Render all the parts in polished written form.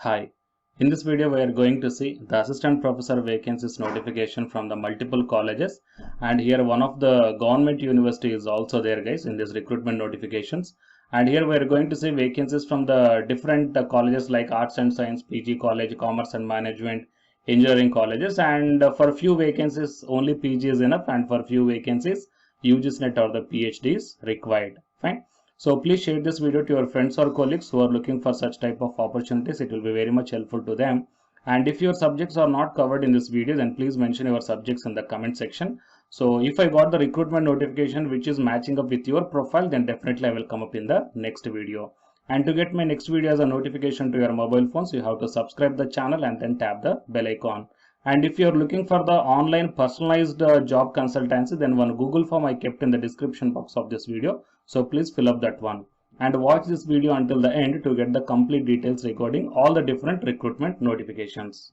Hi, in this video we are going to see the assistant professor vacancies notification from the multiple colleges, and here one of the government university is also there guys in this recruitment notifications. And here we are going to see vacancies from the different colleges like Arts and Science, PG College, Commerce and Management, Engineering colleges, and for few vacancies only PG is enough, and for few vacancies UGSNet or the PhD is required. Fine. So please share this video to your friends or colleagues who are looking for such type of opportunities. It will be very much helpful to them. And if your subjects are not covered in this video, then please mention your subjects in the comment section. So if I got the recruitment notification which is matching up with your profile, then definitely I will come up in the next video. And to get my next video as a notification to your mobile phones, you have to subscribe the channel and then tap the bell icon. And if you are looking for the online personalized job consultancy, then one Google form I kept in the description box of this video. So please fill up that one and watch this video until the end to get the complete details regarding all the different recruitment notifications.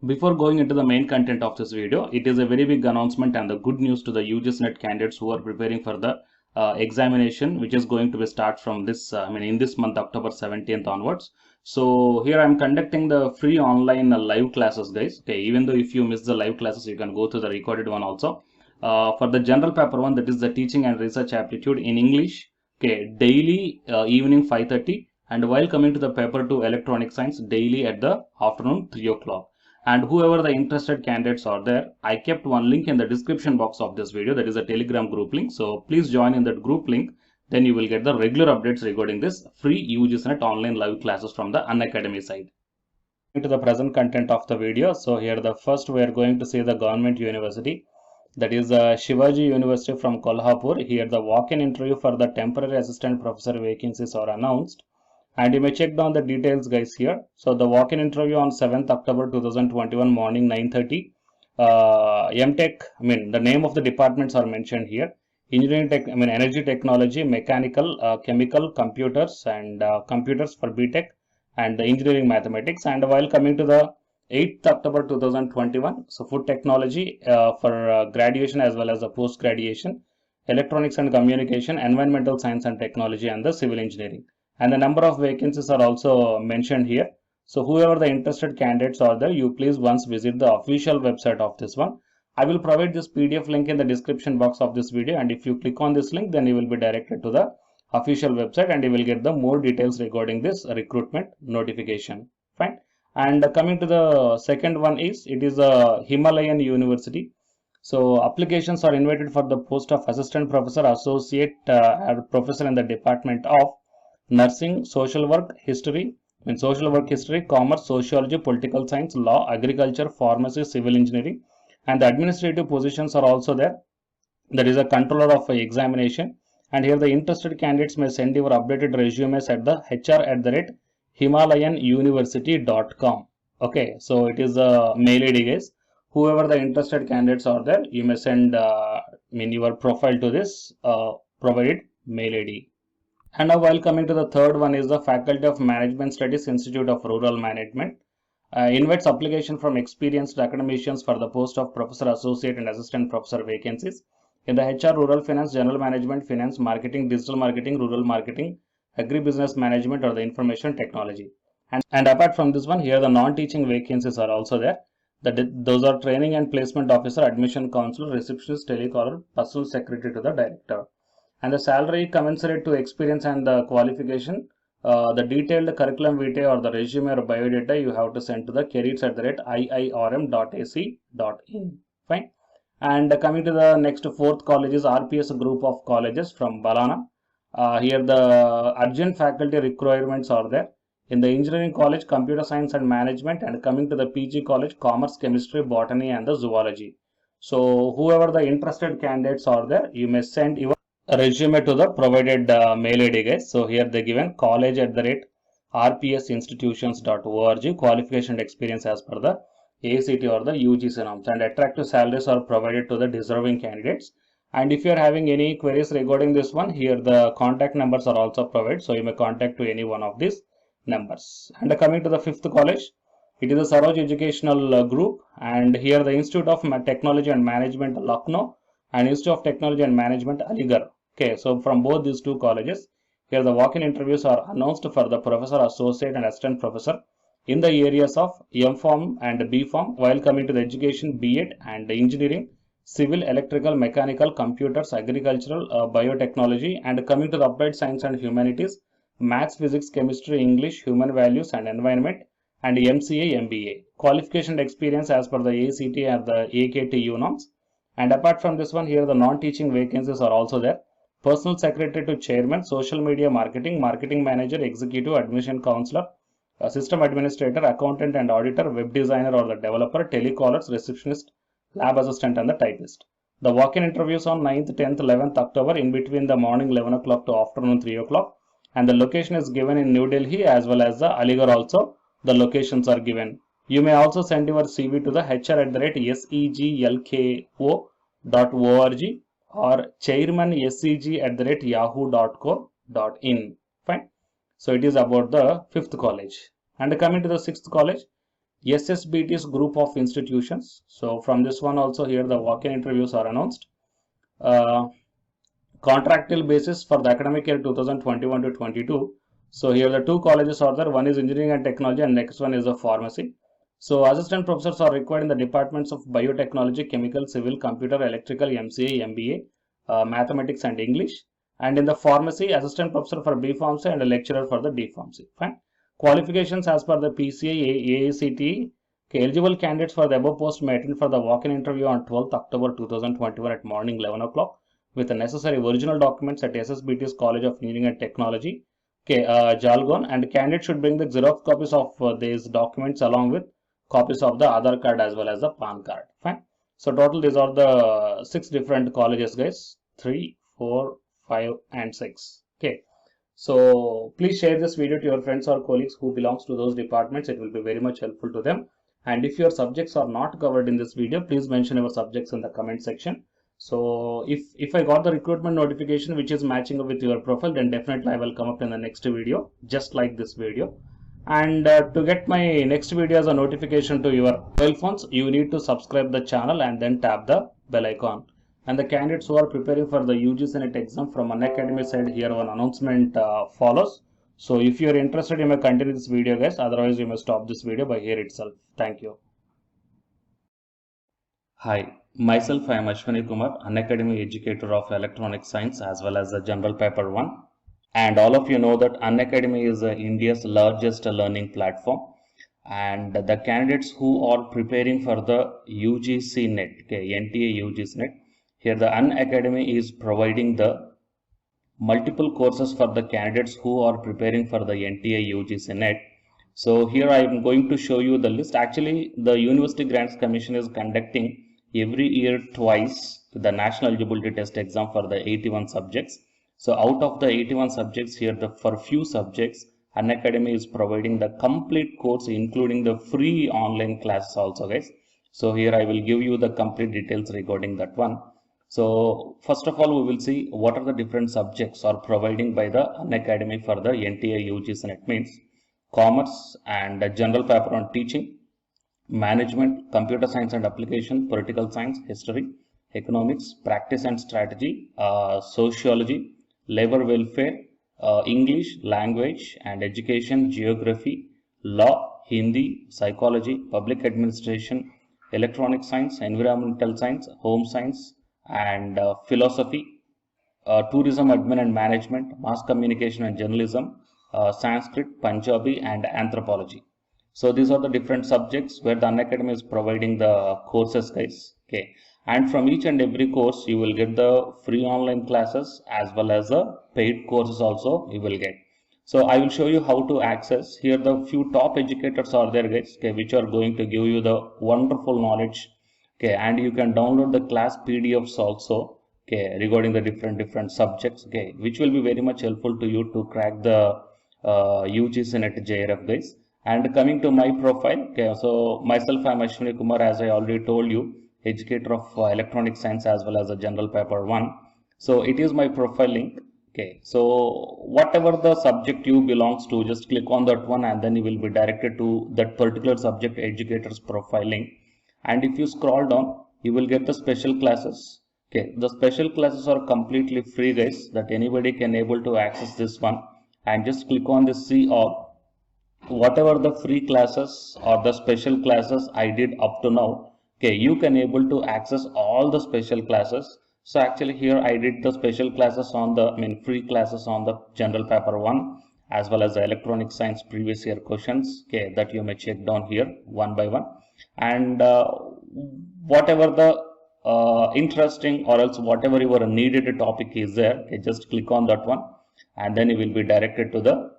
Before going into the main content of this video, it is a very big announcement and the good news to the UGSNet candidates who are preparing for the examination, which is going to be start from this, in this month, October 17th onwards. So here I'm conducting the free online live classes, guys. Okay, even though if you miss the live classes, you can go to the recorded one also. For the general paper one, that is the teaching and research aptitude in English. Okay, daily evening 5:30, and while coming to the paper 2 electronic science, daily at the afternoon 3 o'clock. And whoever the interested candidates are there, I kept one link in the description box of this video, that is a Telegram group link. So please join in that group link, then you will get the regular updates regarding this free UGSNet online live classes from the Unacademy side. To the present content of the video. So here the first we are going to see the government university, that is Shivaji University from Kolhapur. Here the walk-in interview for the temporary assistant professor vacancies are announced, and you may check down the details guys here. So the walk-in interview on 7th October 2021 morning 9:30. MTech, the name of the departments are mentioned here. Engineering tech, energy technology, mechanical, chemical, computers, and computers for BTech, and the engineering mathematics. And while coming to the 8th October 2021, so food technology for graduation as well as the post graduation, electronics and communication, environmental science and technology, and the civil engineering. And the number of vacancies are also mentioned here. So whoever the interested candidates are there, you please once visit the official website of this one. I will provide this PDF link in the description box of this video, and if you click on this link, then you will be directed to the official website and you will get the more details regarding this recruitment notification. Fine. And coming to the second one is, it is a Himalayan University. So applications are invited for the post of assistant professor, associate professor in the department of nursing, social work history, commerce, sociology, political science, law, agriculture, pharmacy, civil engineering, and the administrative positions are also there. That is a controller of examination. And here the interested candidates may send your updated resumes at the hr@himalayanuniversity.com. Okay, so it is a mail ID guys. Whoever the interested candidates are there, you may send your profile to this provided mail ID. And now while coming to the third one is the Faculty of Management Studies, Institute of Rural Management. Invites application from experienced academicians for the post of professor, associate, and assistant professor vacancies in the HR, rural finance, general management, finance, marketing, digital marketing, rural marketing, agribusiness management, or the information technology. And apart from this one, here the non-teaching vacancies are also there. Those are training and placement officer, admission counselor, receptionist, telecaller, personal secretary to the director. And the salary commensurate to experience and the qualification. The detailed curriculum vitae or the resume or biodata you have to send to the careers@iirm.ac.in. Fine. And coming to the next fourth college is RPS group of colleges from Balana. Here the urgent faculty requirements are there. In the engineering college, computer science and management, and coming to the PG college, commerce, chemistry, botany, and the zoology. So whoever the interested candidates are there, you may send your resume to the provided mail ID guys. So here they given college@rpsinstitutions.org, qualification and experience as per the ACT or the UGC norms, and attractive salaries are provided to the deserving candidates. And if you are having any queries regarding this one, here the contact numbers are also provided, so you may contact to any one of these numbers. And coming to the fifth college, it is a Saroj Educational Group, and here the Institute of Technology and Management Lucknow and Institute of Technology and Management Aligarh. Okay, so from both these two colleges, here the walk-in interviews are announced for the professor, associate, and assistant professor, in the areas of M.Pharm and B.Pharm. While coming to the education, B.Ed and engineering, civil, electrical, mechanical, computers, agricultural, biotechnology, and coming to the applied science and humanities, maths, physics, chemistry, English, human values and environment, and MCA, MBA. Qualification and experience as per the ACT and the AKTU norms. And apart from this one, here the non-teaching vacancies are also there. Personal secretary to chairman, social media marketing, marketing manager, executive, admission counselor, system administrator, accountant and auditor, web designer or the developer, telecallers, receptionist, lab assistant and the typist. The walk-in interviews on 9th, 10th, 11th October in between the morning 11 o'clock to afternoon 3 o'clock, and the location is given in New Delhi as well as the Aligarh also. The locations are given. You may also send your CV to the hr@seglko.org or chairman@seg@yahoo.co.in. Fine. So it is about the 5th college. And coming to the 6th college, SSBT's group of institutions. So from this one also, here the walk-in interviews are announced. Contractual basis for the academic year 2021 to 22. So here the two colleges are there. One is engineering and technology and next one is the pharmacy. So assistant professors are required in the departments of biotechnology, chemical, civil, computer, electrical, MCA, MBA, mathematics and English. And in the pharmacy, assistant professor for B Pharmacy and a lecturer for the D Pharmacy. Fine. Qualifications as per the PCA, AACT. Eligible candidates for the above post may attend for the walk-in interview on 12th October 2021 at morning 11 o'clock with the necessary original documents at SSBT's College of Engineering and Technology, Jalgaon, and candidates should bring the Xerox copies of these documents along with copies of the Aadhaar card as well as the PAN card. Fine. So total these are the 6 different colleges, guys. 3, 4, 5 and 6. Okay. So please share this video to your friends or colleagues who belongs to those departments. It will be very much helpful to them. And if your subjects are not covered in this video, please mention your subjects in the comment section. So if I got the recruitment notification which is matching up with your profile, then definitely I will come up in the next video, just like this video. And to get my next video as a notification to your mobile phones, you need to subscribe the channel and then tap the bell icon. And the candidates who are preparing for the UGC NET exam from Unacademy side, here one announcement follows. So if you are interested, you may continue this video, guys. Otherwise, you may stop this video by here itself. Thank you. Hi, myself I am Ashwani Kumar, Unacademy educator of Electronic Science as well as the General Paper 1. And all of you know that Unacademy is India's largest learning platform. And the candidates who are preparing for the UGC NET, okay, NTA UGC NET, here the Unacademy is providing the multiple courses for the candidates who are preparing for the NTA UGC NET. So here I am going to show you the list. Actually, the University Grants Commission is conducting every year twice the National Eligibility Test exam for the 81 subjects. So out of the 81 subjects here, for few subjects, Unacademy is providing the complete course, including the free online classes also, guys. So here I will give you the complete details regarding that one. So first of all, we will see what are the different subjects are providing by the Unacademy for the NTA UGC NET. Means commerce and general paper on teaching, management, computer science and application, political science, history, economics, practice and strategy, sociology, labor welfare, English, language and education, geography, law, Hindi, psychology, public administration, electronic science, environmental science, home science and philosophy, tourism admin and management, mass communication and journalism, Sanskrit, Punjabi and anthropology. So these are the different subjects where the Unacademy is providing the courses, guys. Okay, and from each and every course you will get the free online classes as well as the paid courses also you will get. So I will show you how to access. Here the few top educators are there, guys, okay, which are going to give you the wonderful knowledge. Okay, and you can download the class PDFs also, okay, regarding the different subjects, okay, which will be very much helpful to you to crack the UGC NET JRF, guys. And coming to my profile, okay, so myself I am Ashwani Kumar, as I already told you, educator of electronic science as well as a general paper 1. So it is my profile link. Okay, so whatever the subject you belongs to, just click on that one and then you will be directed to that particular subject educator's profile link. And if you scroll down, you will get the special classes. Okay, the special classes are completely free, guys, that anybody can able to access this one. And just click on the see all. whatever the free classes or the special classes I did up to now, okay, you can able to access all the special classes. So actually here I did the special classes on the, free classes on the general paper 1 as well as the electronic science previous year questions, okay, that you may check down here one by one. And whatever the interesting or else whatever your needed topic is there, okay, just click on that one and then you will be directed to the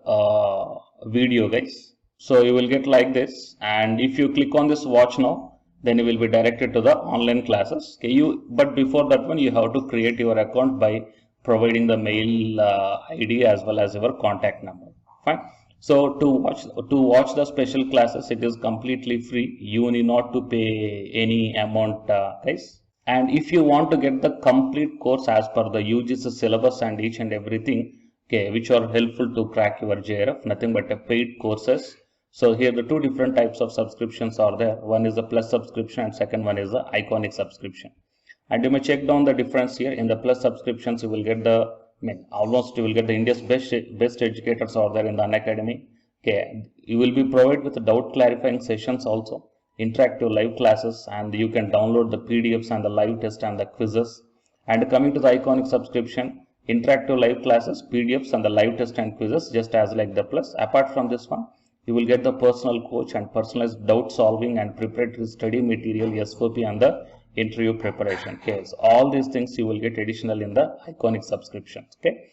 video, guys. So you will get like this, and if you click on this watch now, then you will be directed to the online classes. Okay, but before that one you have to create your account by providing the mail ID as well as your contact number. Fine. So to watch the special classes, it is completely free. You need not to pay any amount, guys. And if you want to get the complete course as per the UGC syllabus and each and everything, okay, which are helpful to crack your JRF, nothing but a paid courses. So here the two different types of subscriptions are there. One is the plus subscription and second one is the iconic subscription. And you may check down the difference here. In the plus subscriptions, you will get the, almost you will get the India's best educators are there in the Unacademy. Okay, you will be provided with the doubt clarifying sessions also, interactive live classes, and you can download the PDFs and the live test and the quizzes. And coming to the iconic subscription, interactive live classes, PDFs and the live test and quizzes, just as like the plus. Apart from this one, you will get the personal coach and personalized doubt solving and preparatory study material, SOP and the interview preparation. Okay, so all these things you will get additional in the iconic subscription. Okay.